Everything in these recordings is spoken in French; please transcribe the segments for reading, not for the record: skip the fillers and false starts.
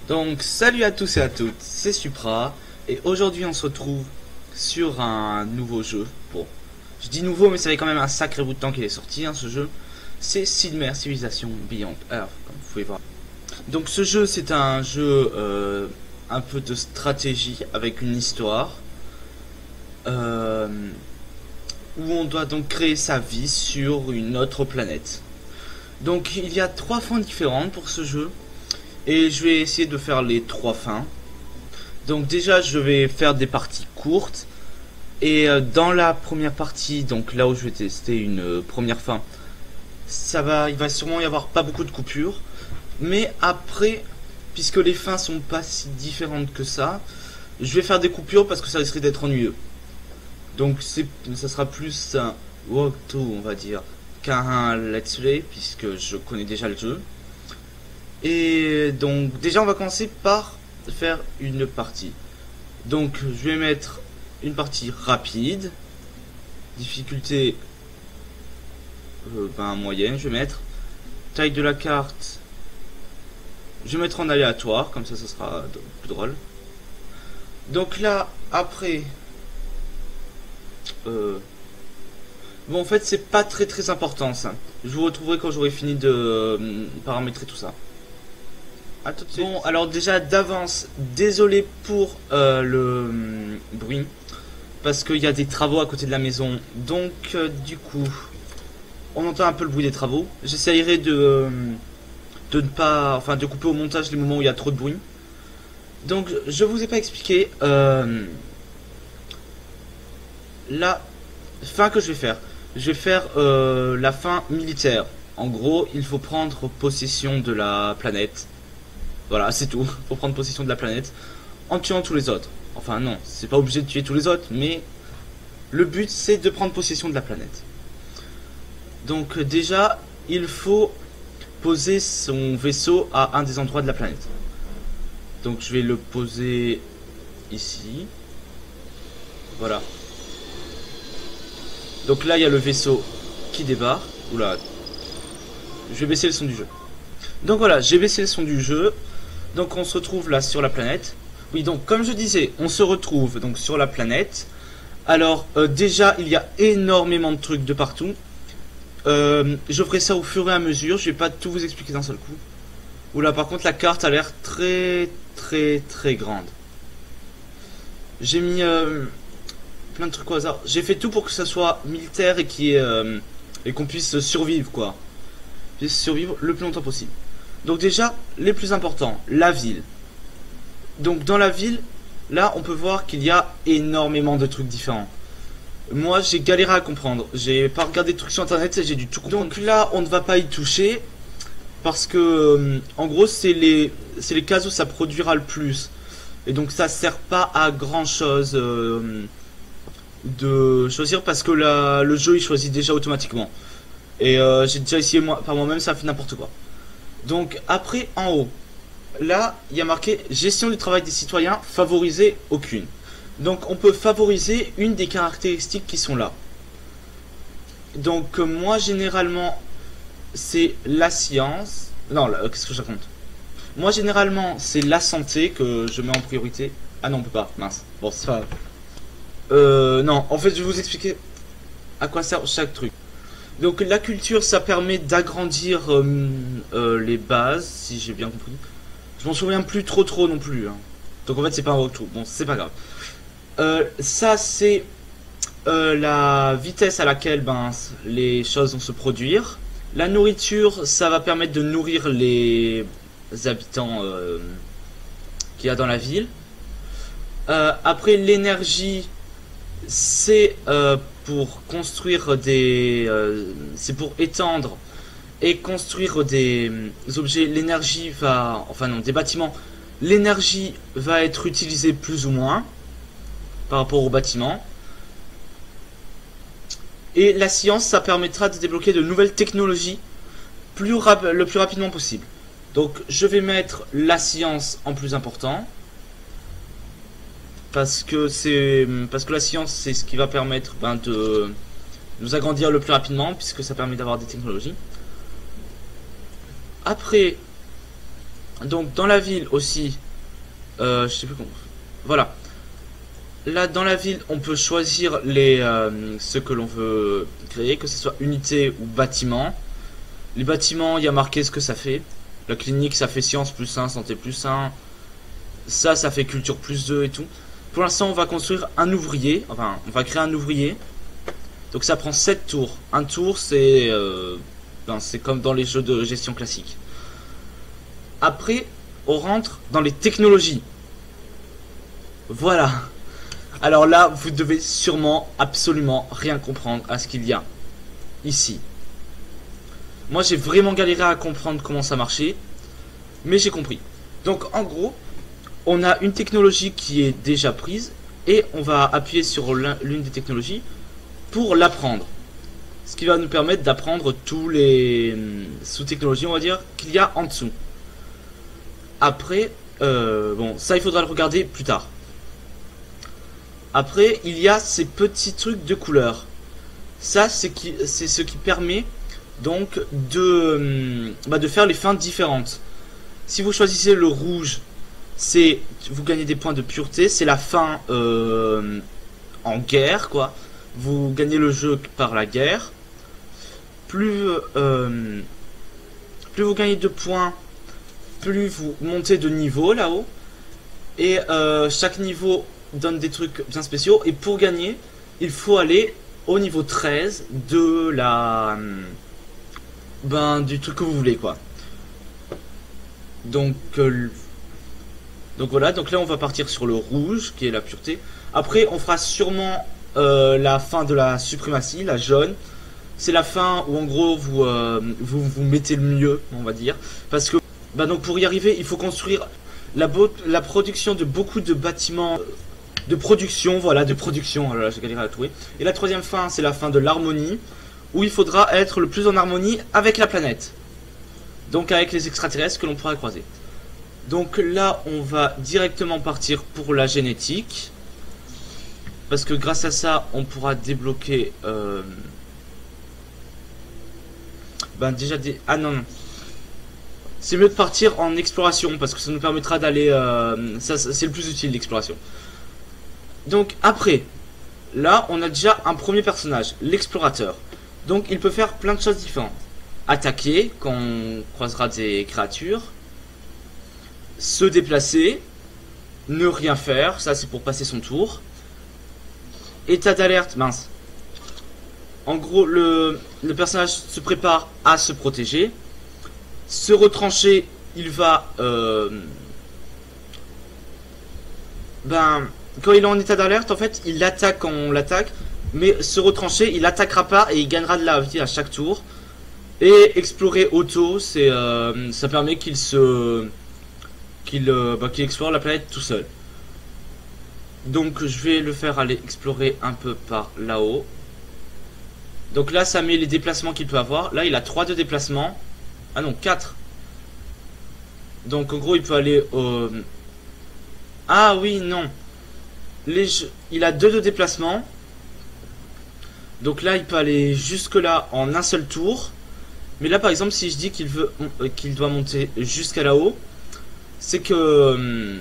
Donc salut à tous et à toutes, c'est Supra et aujourd'hui on se retrouve sur un nouveau jeu. Bon, je dis nouveau mais ça fait quand même un sacré bout de temps qu'il est sorti ce jeu. C'est Sid Meier's Civilization Beyond Earth comme vous pouvez voir. Donc ce jeu c'est un jeu un peu de stratégie avec une histoire où on doit donc créer sa vie sur une autre planète. Donc il y a 3 fins différentes pour ce jeu. Et je vais essayer de faire les 3 fins. Donc déjà je vais faire des parties courtes. Et dans la première partie, donc là où je vais tester une première fin, il va sûrement y avoir pas beaucoup de coupures. Mais après, puisque les fins sont pas si différentes que ça, je vais faire des coupures parce que ça risquerait d'être ennuyeux. Donc ça sera plus un walkthrough on va dire qu'un let's play puisque je connais déjà le jeu. Et donc déjà on va commencer par faire une partie. Donc je vais mettre une partie rapide, difficulté moyenne. Je vais mettre taille de la carte, je vais mettre en aléatoire, comme ça sera plus drôle. Donc là après bon en fait c'est pas très important ça. Je vous retrouverai quand j'aurai fini de paramétrer tout ça. À tout de suite. Bon, alors déjà d'avance, désolé pour le bruit, parce qu'il y a des travaux à côté de la maison. Donc du coup, on entend un peu le bruit des travaux. J'essayerai de ne pas, enfin de couper au montage les moments où il y a trop de bruit. Donc je vous ai pas expliqué la fin que je vais faire. Je vais faire la fin militaire. En gros, il faut prendre possession de la planète. Voilà, c'est tout. Faut prendre possession de la planète en tuant tous les autres. Enfin non, c'est pas obligé de tuer tous les autres, mais le but c'est de prendre possession de la planète. Donc déjà, il faut poser son vaisseau à un des endroits de la planète. Donc je vais le poser ici. Voilà. Donc là, il y a le vaisseau qui débarque. Oula. Je vais baisser le son du jeu. Donc voilà, j'ai baissé le son du jeu. Donc on se retrouve là sur la planète. Oui, donc comme je disais, on se retrouve donc sur la planète. Alors déjà, il y a énormément de trucs de partout. Je ferai ça au fur et à mesure. Je vais pas tout vous expliquer d'un seul coup. Oula, par contre, la carte a l'air très grande. J'ai mis plein de trucs au hasard. J'ai fait tout pour que ça soit militaire et qu'on puisse survivre quoi. Puisse survivre le plus longtemps possible. Donc déjà, les plus importants, la ville. Donc dans la ville, là on peut voir qu'il y a énormément de trucs différents. Moi j'ai galéré à comprendre, j'ai pas regardé de trucs sur internet et j'ai dû tout comprendre. Donc là on ne va pas y toucher, parce que en gros c'est les cases où ça produira le plus. Et donc ça sert pas à grand chose de choisir, parce que le jeu il choisit déjà automatiquement. Et j'ai déjà essayé par moi-même, ça fait n'importe quoi. Donc après en haut, là il y a marqué gestion du travail des citoyens, favoriser aucune. Donc on peut favoriser une des caractéristiques qui sont là. Donc moi généralement c'est la science. Non, qu'est-ce que je raconte? Moi généralement c'est la santé que je mets en priorité. Ah non on peut pas, mince. Bon c'est pas non, en fait je vais vous expliquer à quoi sert chaque truc. Donc la culture ça permet d'agrandir les bases, si j'ai bien compris. Je m'en souviens plus trop non plus hein. Donc en fait c'est pas un retour, bon c'est pas grave. Ça c'est la vitesse à laquelle les choses vont se produire. La nourriture ça va permettre de nourrir les habitants qu'il y a dans la ville. Après l'énergie c'est pour construire c'est pour étendre et construire des objets. L'énergie va, enfin non, des bâtiments. L'énergie va être utilisée plus ou moins par rapport aux bâtiments. Et la science, ça permettra de débloquer de nouvelles technologies le plus rapidement possible. Donc je vais mettre la science en plus important. Parce que la science c'est ce qui va permettre de nous agrandir le plus rapidement, puisque ça permet d'avoir des technologies. Après Donc dans la ville aussi, je sais plus comment. Voilà. Là dans la ville, on peut choisir ce que l'on veut créer, que ce soit unité ou bâtiment. Les bâtiments, il y a marqué ce que ça fait. La clinique, ça fait science plus 1, santé plus 1. Ça fait culture plus 2 et tout. Pour l'instant, on va construire un ouvrier. Enfin, on va créer un ouvrier. Donc ça prend 7 tours. Un tour, c'est c'est comme dans les jeux de gestion classique. Après, on rentre dans les technologies. Voilà. Alors là, vous devez sûrement absolument rien comprendre à ce qu'il y a ici. Moi, j'ai vraiment galéré à comprendre comment ça marchait, mais j'ai compris. Donc, en gros, on a une technologie qui est déjà prise et on va appuyer sur l'une des technologies pour l'apprendre. Ce qui va nous permettre d'apprendre tous les sous-technologies, on va dire, qu'il y a en dessous. Après, bon, ça, il faudra le regarder plus tard. Après, il y a ces petits trucs de couleur. Ça, c'est ce qui permet donc de faire les fins différentes. Si vous choisissez le rouge, vous gagnez des points de pureté. C'est la fin en guerre, quoi. Vous gagnez le jeu par la guerre. Plus vous gagnez de points, plus vous montez de niveau là-haut. Et chaque niveau donne des trucs bien spéciaux. Et pour gagner, il faut aller au niveau 13 de du truc que vous voulez, quoi. Donc voilà, donc là on va partir sur le rouge qui est la pureté. Après on fera sûrement la fin de la suprématie, la jaune. C'est la fin où en gros vous mettez le mieux, on va dire. Parce que donc pour y arriver, il faut construire la production de beaucoup de bâtiments de production, voilà, de production. Alors là j'ai galéré à trouver. Et la troisième fin, c'est la fin de l'harmonie, où il faudra être le plus en harmonie avec la planète. Donc avec les extraterrestres que l'on pourra croiser. Donc là, on va directement partir pour la génétique. Parce que grâce à ça, on pourra débloquer... déjà des... Ah non, non. C'est mieux de partir en exploration, parce que ça nous permettra d'aller... c'est le plus utile, l'exploration. Donc après, là, on a déjà un premier personnage, l'explorateur. Donc il peut faire plein de choses différentes. Attaquer quand on croisera des créatures. Se déplacer. Ne rien faire, ça c'est pour passer son tour. État d'alerte, mince. En gros, le personnage se prépare à se protéger. Se retrancher, il va... quand il est en état d'alerte, en fait, il attaque quand on l'attaque. Mais se retrancher, il attaquera pas et il gagnera de la vie à chaque tour. Et explorer auto, ça permet qu'il explore la planète tout seul. Donc je vais le faire aller explorer un peu par là-haut. Donc là ça met les déplacements qu'il peut avoir. Là il a 3 de déplacement. Ah non, 4. Donc en gros il peut aller au... Ah oui, non. Il a 2 de déplacement. Donc là il peut aller jusque là en un seul tour. Mais là par exemple si je dis qu'il doit monter jusqu'à là-haut, c'est que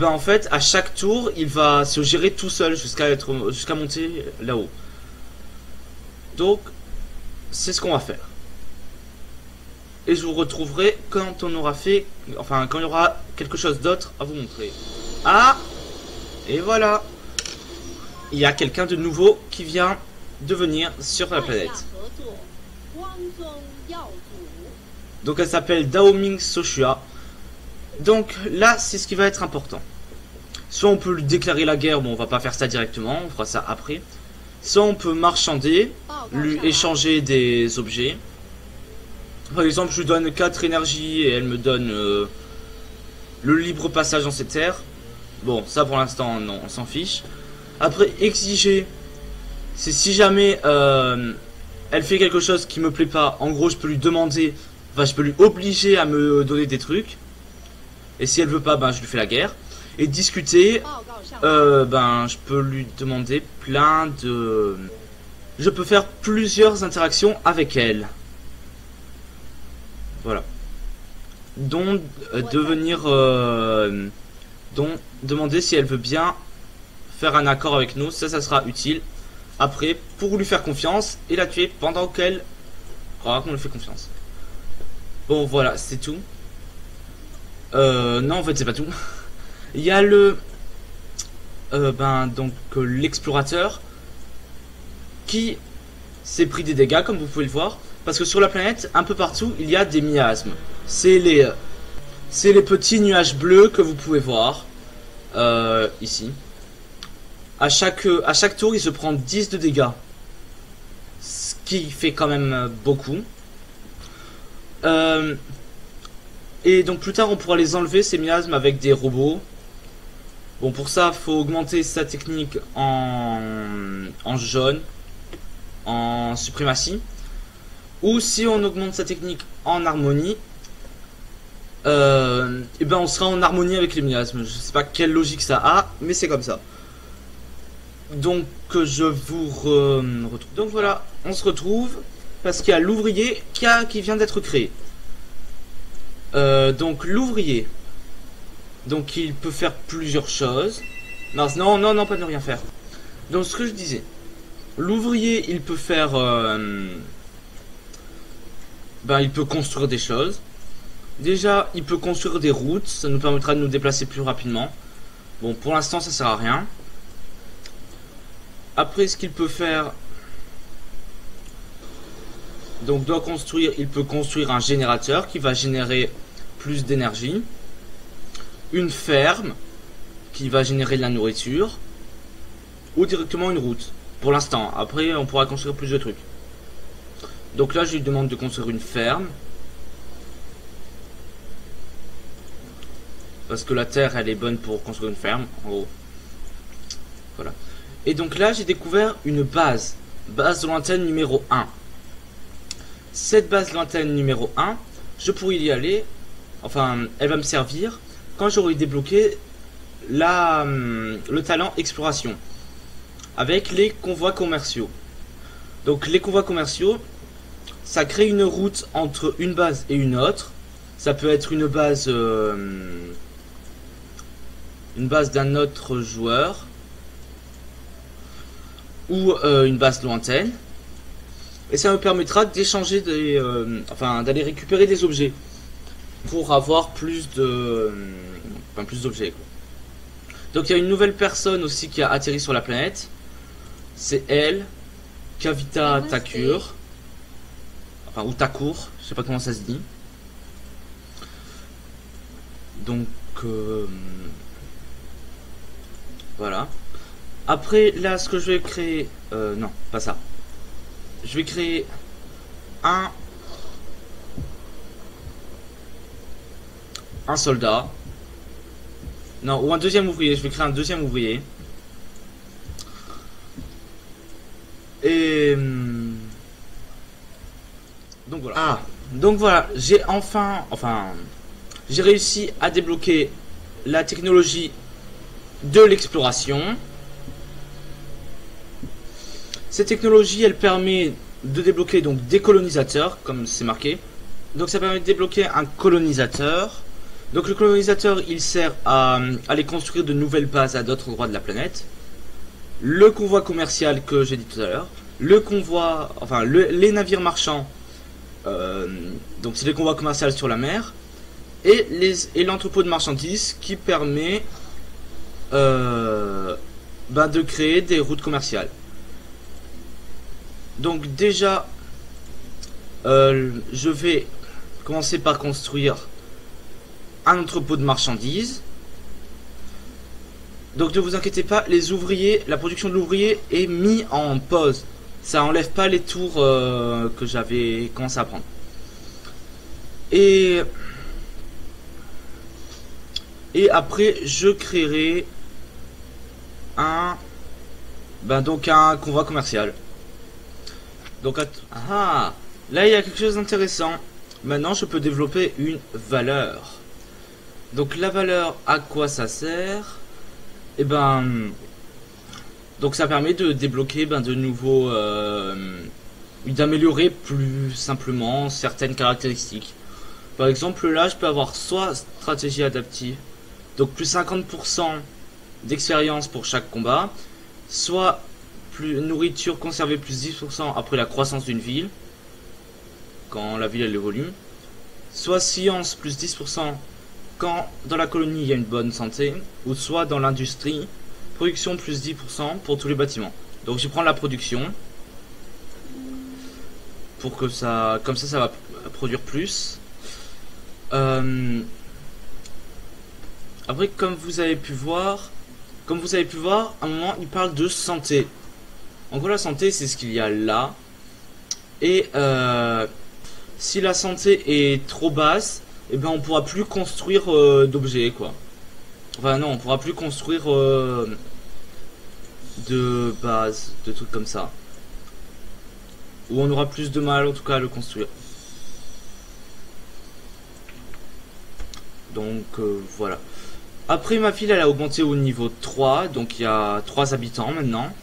en fait à chaque tour il va se gérer tout seul jusqu'à monter là-haut. Donc c'est ce qu'on va faire. Et je vous retrouverai quand on aura fait, enfin quand il y aura quelque chose d'autre à vous montrer. Ah, et voilà, il y a quelqu'un de nouveau qui vient de venir sur la planète. Donc elle s'appelle Daoming Soshua. Donc là c'est ce qui va être important. Soit on peut lui déclarer la guerre, bon on va pas faire ça directement, on fera ça après. Soit on peut marchander, lui échanger des objets. Par exemple je lui donne 4 énergies et elle me donne le libre passage dans ces terres. Bon ça pour l'instant non, on s'en fiche. Après exiger, c'est si jamais elle fait quelque chose qui me plaît pas, en gros je peux lui demander, enfin je peux lui obliger à me donner des trucs. Et si elle veut pas, je lui fais la guerre. Et discuter, je peux lui demander plein de... Je peux faire plusieurs interactions avec elle. Voilà. dont dont demander si elle veut bien faire un accord avec nous. Ça sera utile après pour lui faire confiance et la tuer pendant qu'elle croira qu'on lui fait confiance. Bon voilà, c'est tout. Non, en fait c'est pas tout. Il y a le l'explorateur qui s'est pris des dégâts, comme vous pouvez le voir, parce que sur la planète, un peu partout, il y a des miasmes. C'est les petits nuages bleus que vous pouvez voir ici. À chaque tour, il se prend 10 de dégâts, ce qui fait quand même beaucoup. Et donc plus tard, on pourra les enlever, ces miasmes, avec des robots. Bon, pour ça, faut augmenter sa technique en jaune, en suprématie. Ou si on augmente sa technique en harmonie, et ben on sera en harmonie avec les miasmes. Je sais pas quelle logique ça a, mais c'est comme ça. Donc je vous retrouve. Donc voilà, on se retrouve parce qu'il y a l'ouvrier qui vient d'être créé. Donc l'ouvrier. Donc il peut faire plusieurs choses. Non, pas ne rien faire. Donc ce que je disais, l'ouvrier il peut faire, il peut construire des choses. Déjà, il peut construire des routes, ça nous permettra de nous déplacer plus rapidement. Bon, pour l'instant, ça sert à rien. Après, ce qu'il peut faire, donc il peut construire un générateur qui va générer plus d'énergie. Une ferme qui va générer de la nourriture, ou directement une route pour l'instant. Après on pourra construire plus de trucs. Donc là je lui demande de construire une ferme parce que la terre elle est bonne pour construire une ferme en gros. Voilà. Et donc là j'ai découvert une base lointaine numéro 1. Cette base lointaine numéro 1, je pourrais y aller, enfin elle va me servir quand j'aurai débloqué le talent exploration avec les convois commerciaux. Donc les convois commerciaux, ça crée une route entre une base et une autre. Ça peut être une base d'un autre joueur ou une base lointaine, et ça me permettra d'échanger d'aller récupérer des objets pour avoir plus d'objets. Donc il y a une nouvelle personne aussi qui a atterri sur la planète. C'est elle, Kavita Thakur. Enfin, ou Thakur, je sais pas comment ça se dit. Donc voilà. Après là, ce que je vais créer, non, pas ça. Je vais créer un soldat. Non, ou un deuxième ouvrier. Je vais créer un deuxième ouvrier. Et donc voilà. Ah, donc voilà, j'ai j'ai réussi à débloquer la technologie de l'exploration. Cette technologie, elle permet de débloquer donc des colonisateurs, comme c'est marqué. Donc ça permet de débloquer un colonisateur. Donc le colonisateur, il sert à aller construire de nouvelles bases à d'autres endroits de la planète. Le convoi commercial que j'ai dit tout à l'heure. Le convoi, les navires marchands. Donc c'est les convois commerciaux sur la mer. Et l'entrepôt de marchandises qui permet de créer des routes commerciales. Donc déjà, je vais commencer par construire un entrepôt de marchandises. Donc ne vous inquiétez pas, les ouvriers, la production de l'ouvrier est mise en pause. Ça enlève pas les tours que j'avais commencé à prendre. Et après je créerai un convoi commercial. Donc là il y a quelque chose d'intéressant. Maintenant je peux développer une valeur. Donc la valeur, à quoi ça sert? Donc ça permet de débloquer de nouveaux, d'améliorer plus simplement certaines caractéristiques. Par exemple, là, je peux avoir soit stratégie adaptive, donc plus 50% d'expérience pour chaque combat, soit plus nourriture conservée plus 10% après la croissance d'une ville, quand la ville elle évolue, soit science plus 10% quand dans la colonie il y a une bonne santé, ou soit dans l'industrie, production plus 10% pour tous les bâtiments. Donc je prends la production, pour que ça, comme ça va produire plus. Après, comme vous avez pu voir, à un moment, il parle de santé. En gros, la santé, c'est ce qu'il y a là. Et si la santé est trop basse, eh ben, on pourra plus construire d'objets, quoi. Enfin, non, on pourra plus construire de bases, de trucs comme ça. Ou on aura plus de mal, en tout cas, à le construire. Donc, voilà. Après, ma ville, elle a augmenté au niveau 3. Donc, il y a 3 habitants maintenant.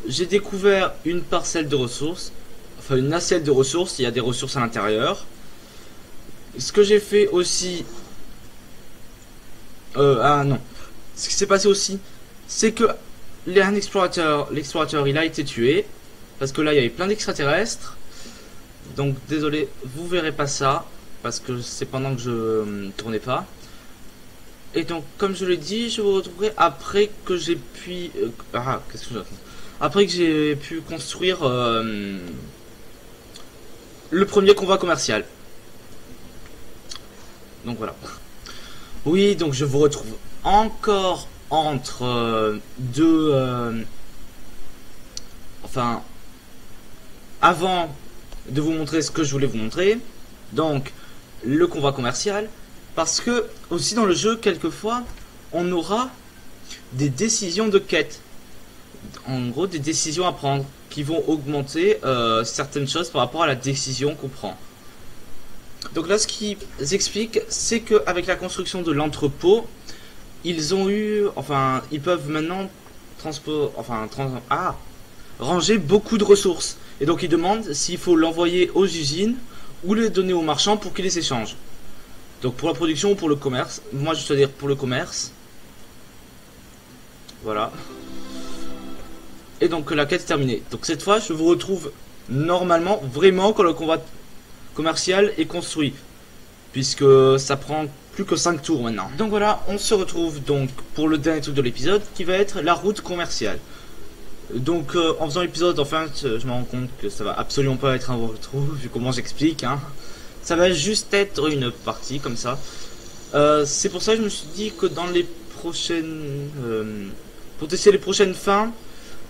J'ai découvert une parcelle de ressources. Enfin, une assiette de ressources. Il y a des ressources à l'intérieur. Ce que j'ai fait aussi... ah non. Ce qui s'est passé aussi, c'est que l'explorateur, il a été tué. Parce que là, il y avait plein d'extraterrestres. Donc, désolé, vous verrez pas ça. Parce que c'est pendant que je tournais pas. Et donc, comme je l'ai dit, je vous retrouverai après que j'ai pu... qu'est-ce que j'ai fait ? Après que j'ai pu construire le premier convoi commercial. Donc voilà. Oui, donc je vous retrouve encore entre deux... enfin... Avant de vous montrer ce que je voulais vous montrer. Donc, le convoi commercial. Parce que, aussi dans le jeu, quelquefois, on aura des décisions de quête. En gros, des décisions à prendre qui vont augmenter certaines choses par rapport à la décision qu'on prend. Donc là, ce qu'ils expliquent, c'est qu'avec la construction de l'entrepôt, ils ont eu... Enfin, ils peuvent maintenant ranger beaucoup de ressources. Et donc, ils demandent s'il faut l'envoyer aux usines ou les donner aux marchands pour qu'ils les échangent. Donc pour la production ou pour le commerce. Moi je dois dire pour le commerce. Voilà. Et donc la quête est terminée. Donc cette fois je vous retrouve normalement vraiment quand le convoi commercial est construit. Puisque ça prend plus que 5 tours maintenant. Donc voilà, on se retrouve donc pour le dernier truc de l'épisode qui va être la route commerciale. Donc en faisant l'épisode, enfin je me rends compte que ça va absolument pas être un retour vu comment j'explique, hein. Ça va juste être une partie comme ça. C'est pour ça que je me suis dit que dans les prochaines... pour tester les prochaines fins,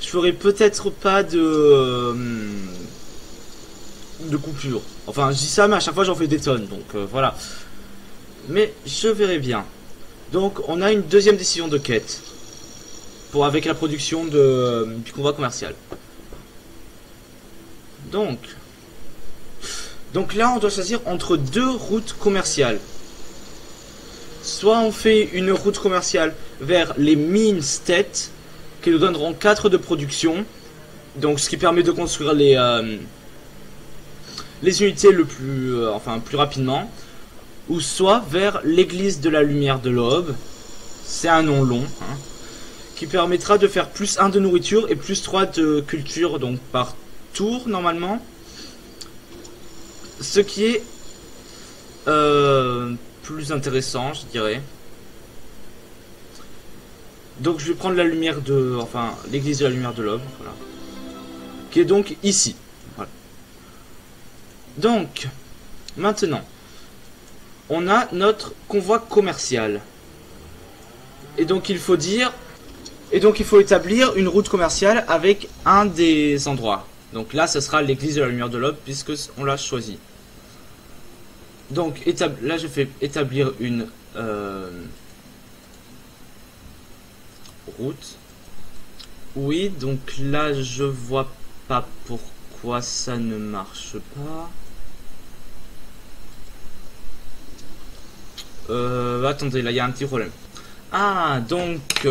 je ferai peut-être pas de coupure. Enfin, je dis ça, mais à chaque fois j'en fais des tonnes. Donc voilà. Mais je verrai bien. Donc on a une deuxième décision de quête. Avec la production du convoi commercial. Donc là, on doit choisir entre deux routes commerciales. Soit on fait une route commerciale vers les mines Stet, qui nous donneront 4 de production. Donc ce qui permet de construire les unités plus rapidement. Ou soit vers l'église de la lumière de l'aube. C'est un nom long, hein, qui permettra de faire plus 1 de nourriture et plus 3 de culture, donc par tour normalement. Ce qui est plus intéressant, je dirais. Donc je vais prendre la lumière de... Enfin, l'église de la lumière de l'aube, voilà. Qui est donc ici. Voilà. Donc, maintenant, on a notre convoi commercial. Et donc il faut établir une route commerciale avec un des endroits. Donc là, ce sera l'église de la lumière de l'aube, puisque on l'a choisi. Donc là, je fais établir une route. Oui, donc là, je vois pas pourquoi ça ne marche pas. Attendez, là, il y a un petit problème. Ah, donc...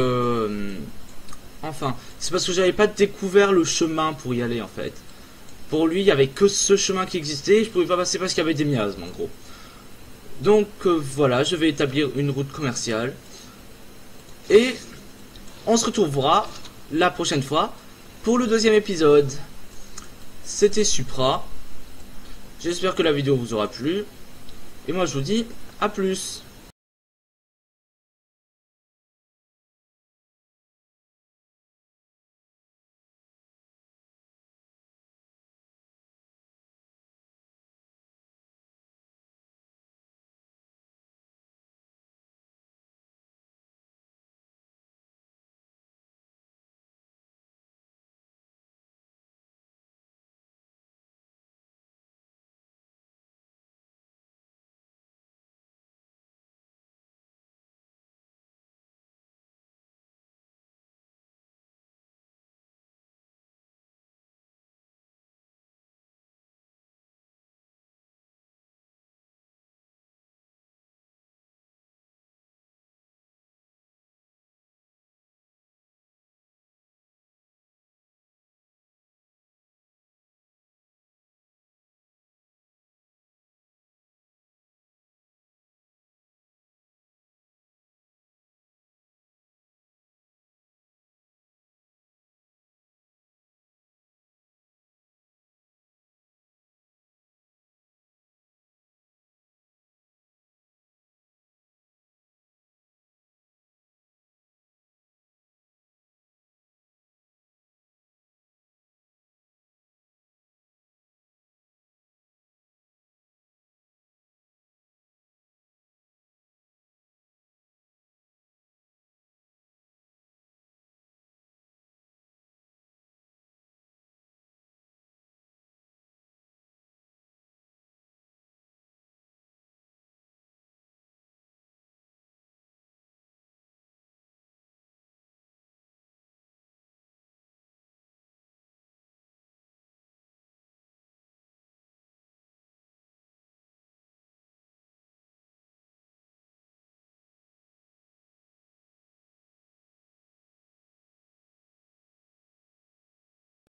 enfin, c'est parce que j'avais pas découvert le chemin pour y aller, en fait. Pour lui, il n'y avait que ce chemin qui existait. Je pouvais pas passer parce qu'il y avait des miasmes, en gros. Donc voilà, je vais établir une route commerciale. Et on se retrouvera la prochaine fois pour le deuxième épisode. C'était Supra. J'espère que la vidéo vous aura plu. Et moi je vous dis à plus.